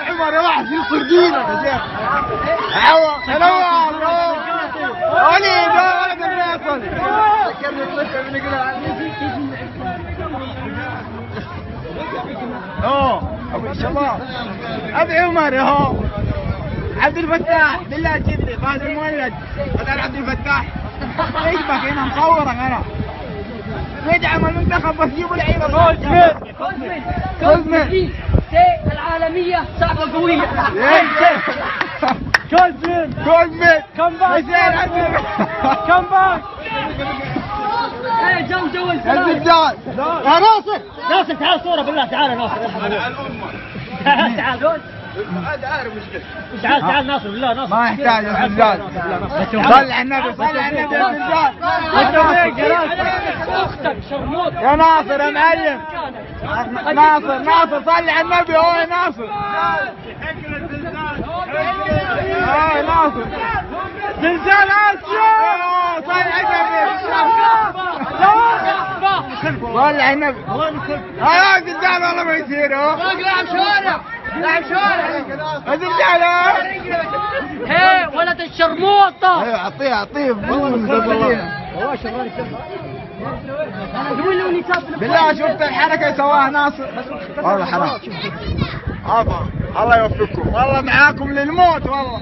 عمر راح يصير دينك يا شيخ. علي ده ولد الناصر. ابو الشباب ابي عمر اهو. عبد الفتاح بالله جيب لي فهد المولد بدل عبد الفتاح. ايش بك هنا مصورك انا. ندعم المنتخب بس جيبوا لعيبه. كوزمن العالمية صعبة قوية. كوزمن كم باك كم باك. جو الزجاج يا ناصر. ناصر تعال صورة بالله. تعال ناصر. تعال تعال ناصر بالله. ناصر ما يحتاج يا زجاج. صل على النبي صل على النبي يا زجاج. اختك شرموط يا ناصر يا معلم. ناصر صل على النبي. هو يا ناصر. يا ناصر زلزال اسيا. صل على النبي صل على النبي. يا زلزال والله ما يصير. لاعب شوارع. لاعب شوارع. يا زلزال هي ولد الشرموطة. ايوه اعطيه بالله. شفت الحركة سواها ناصر. والله حرام. الله يوفقكم والله معاكم للموت والله.